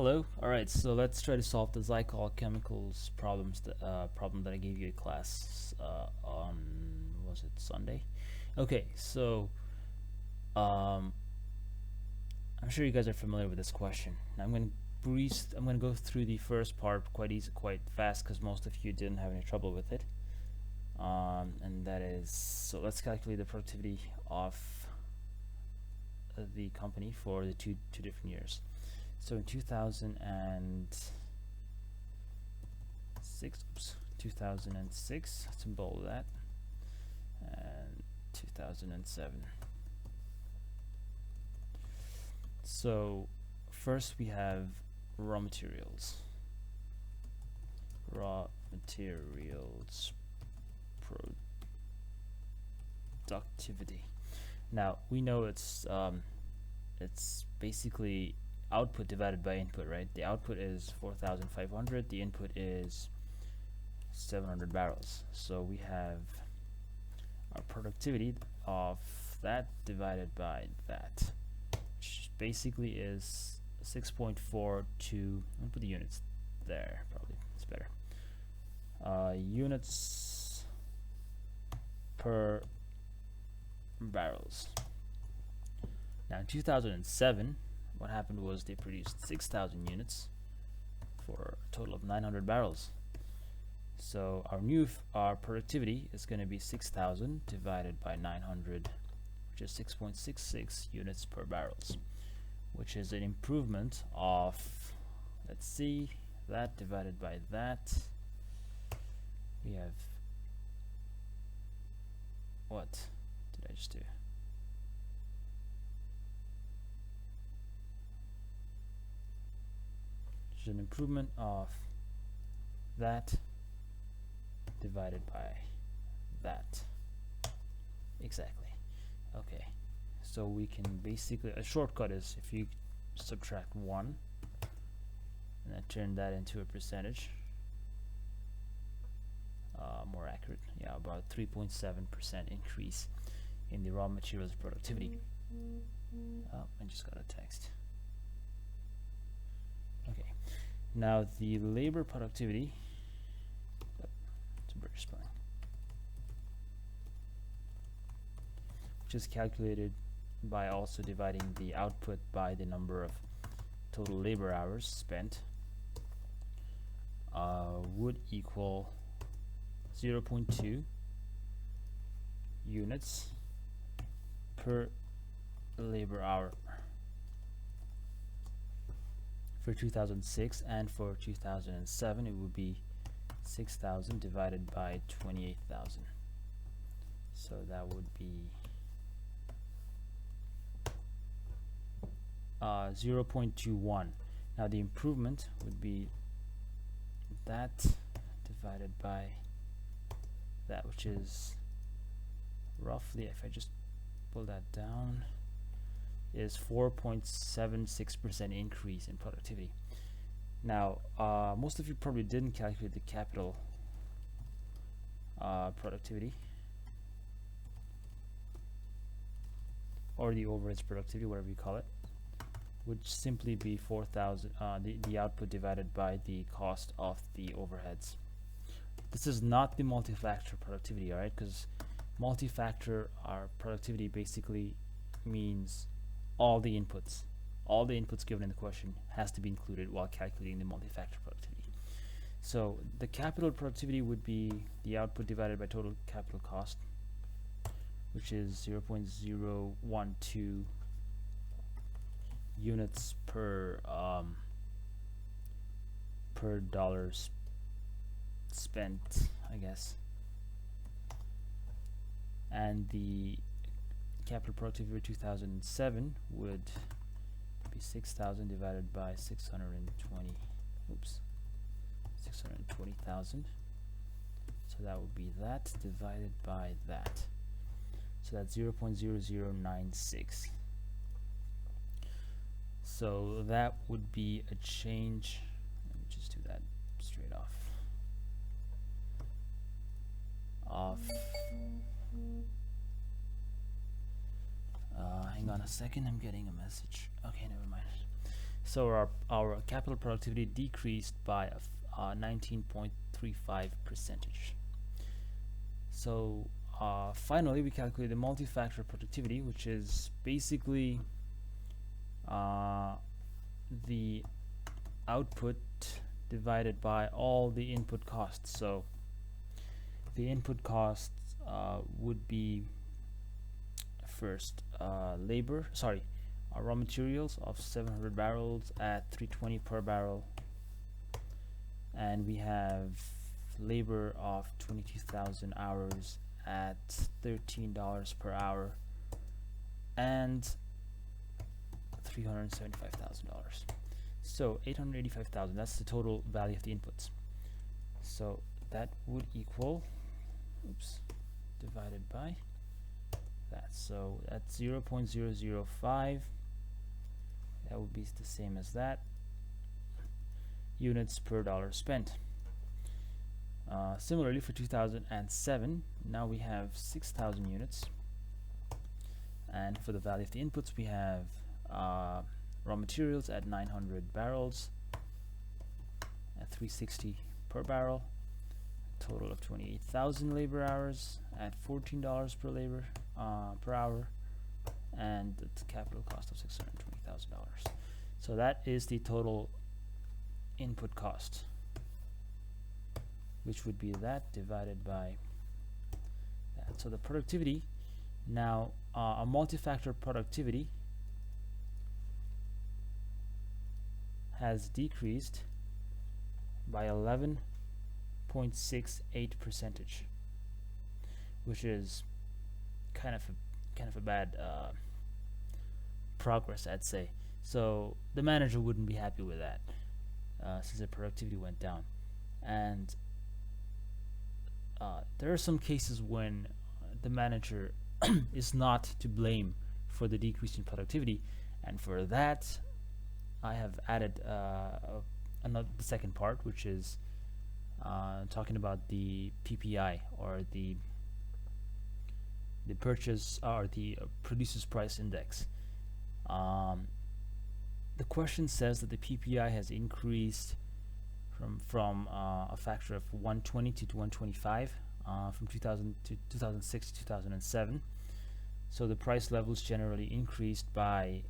Hello. All right, so let's try to solve the Zychol Chemicals problem that I gave you in class on, was it Sunday? Okay, so um, I'm sure you guys are familiar with this question. Now I'm going to go through the first part quite fast because most of you didn't have any trouble with it. And that is, so let's calculate the productivity of the company for the two different years. So in 2006, let's bold that, and 2007. So first we have raw materials productivity. Now we know it's basically output divided by input, right? The output is 4,500, the input is 700 barrels. So we have our productivity of that divided by that, which basically is 6.42. I'll put the units there, probably it's better. Units per barrels. Now in 2007, what happened was they produced 6,000 units for a total of 900 barrels. So our productivity is going to be 6,000 divided by 900, which is 6.66 units per barrels, which is an improvement of, let's see, that divided by that. We have, what did I just do? An improvement of that divided by that. Exactly. Okay, so we can basically, a shortcut is if you subtract 1 and then turn that into a percentage, more accurate, yeah, about 3.7% increase in the raw materials productivity. Oh, I just got a text. Okay, now the labor productivity, it's a British spelling, which is calculated by also dividing the output by the number of total labor hours spent, would equal 0.2 units per labor hour for 2006, and for 2007 it would be 6,000 divided by 28,000. So that would be 0.21. Now the improvement would be that divided by that, which is roughly, if I just pull that down, is 4.76% increase in productivity. Now, most of you probably didn't calculate the capital productivity or the overheads productivity, whatever you call it, would simply be 4,000, the output divided by the cost of the overheads. This is not the multi-factor productivity, alright, because multi-factor productivity basically means all the inputs given in the question has to be included while calculating the multi-factor productivity. So the capital productivity would be the output divided by total capital cost, which is 0.012 units per dollars spent, I guess. And the capital productivity for 2007 would be 6,000 divided by 620,000. So that would be that divided by that. So that's 0.0096. So that would be a change. Let me just do that straight off. Hang on a second, I'm getting a message. Okay, never mind. So our capital productivity decreased by 19.35 percentage. So finally, we calculate the multi-factor productivity, which is basically the output divided by all the input costs. So the input costs would be first raw materials of 700 barrels at 320 per barrel, and we have labor of 22,000 hours at $13 per hour, and $375,000. So 885,000. That's the total value of the inputs. So that would equal, divided by that. So that's 0.005. That would be the same as that. Units per dollar spent. Similarly, for 2007, now we have 6,000 units. And for the value of the inputs, we have raw materials at 900 barrels at 360 per barrel, a total of 28,000 labor hours at $14 per hour, and the capital cost of $620,000. So that is the total input cost, which would be that divided by that. So the productivity now, a multi-factor productivity has decreased by 11.68 percentage, which is kind of a bad progress, I'd say. So the manager wouldn't be happy with that, since the productivity went down. And there are some cases when the manager is not to blame for the decrease in productivity, and for that I have added the second part, which is talking about the PPI, or the purchase or the producer's price index. The question says that the PPI has increased from a factor of 120 to 125 from 2000 to 2006 to 2007. So the price levels generally increased by,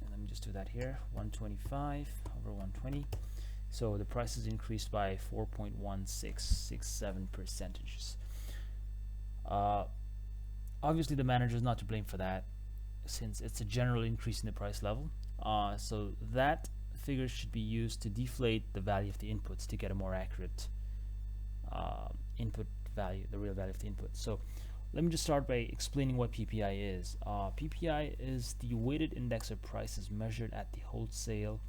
let me just do that here, 125 over 120. So the prices increased by 4.1667 percentages. Obviously the manager is not to blame for that, since it's a general increase in the price level. So that figure should be used to deflate the value of the inputs to get a more accurate input value, the real value of the input. So let me just start by explaining what PPI is. PPI is the weighted index of prices measured at the wholesale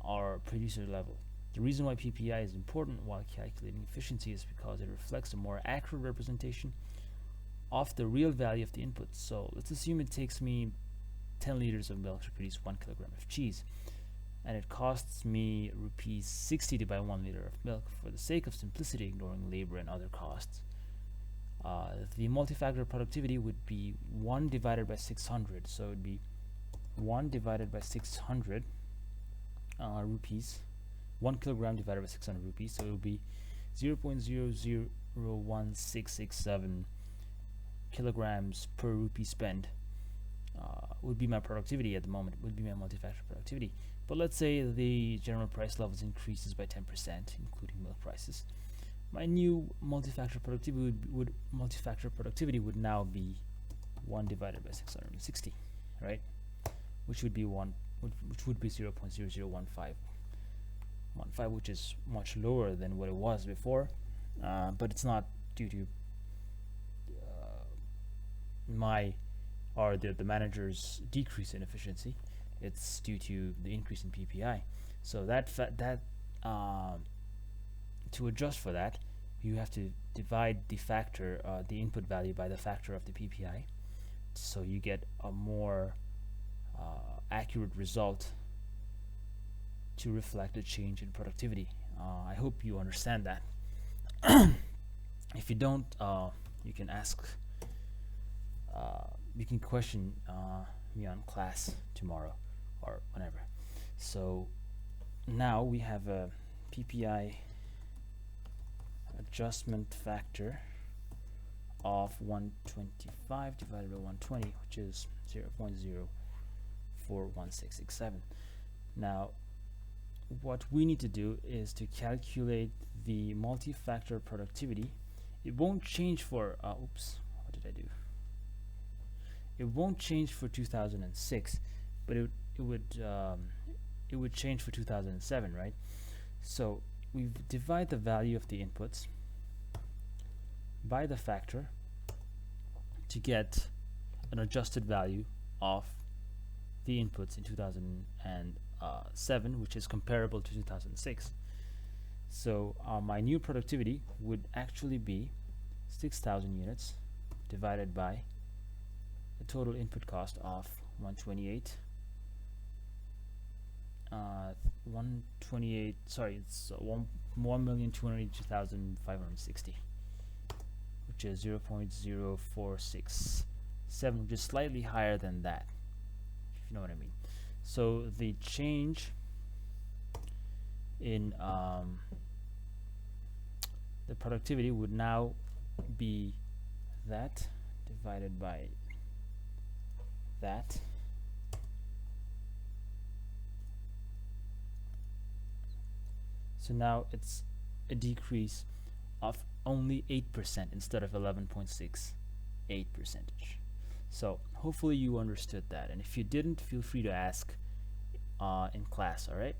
or producer level. The reason why PPI is important while calculating efficiency is because it reflects a more accurate representation of the real value of the input. So let's assume it takes me 10 liters of milk to produce 1 kilogram of cheese, and it costs me rupees 60 to buy 1 liter of milk. For the sake of simplicity, ignoring labor and other costs, the multi-factor productivity would be 1 divided by 600. So it would be 1 divided by 600 rupees, 1 kilogram divided by 600 rupees. So it would be 0.001667 kilograms per rupee spent. Would be my productivity at the moment, would be my multi-factor productivity. But let's say the general price levels increases by 10%, including milk prices. My new multi-factor productivity would now be 1 divided by 660, right? Which would be 0.0015, which is much lower than what it was before. But it's not due to the manager's decrease in efficiency. It's due to the increase in PPI. So to adjust for that, you have to divide the factor, the input value, by the factor of the PPI, so you get a more accurate result to reflect a change in productivity. I hope you understand that. If you don't, you can ask. You can question me on class tomorrow or whenever. So now we have a PPI adjustment factor of 125 divided by 120, which is 0.041667. Now what we need to do is to calculate the multi-factor productivity. It won't change for oops, what did I do? It won't change for 2006, but it would change for 2007, right? So we divide the value of the inputs by the factor to get an adjusted value of the inputs in 2007, which is comparable to 2006. So my new productivity would actually be 6,000 units divided by the total input cost of 128. 128. Sorry, it's 1,282,560, which is 0.0467, which is slightly higher than that, if you know what I mean. So the change in the productivity would now be that divided by that. So now it's a decrease of only 8% instead of 11.68%. So hopefully you understood that, and if you didn't, feel free to ask in class. All right.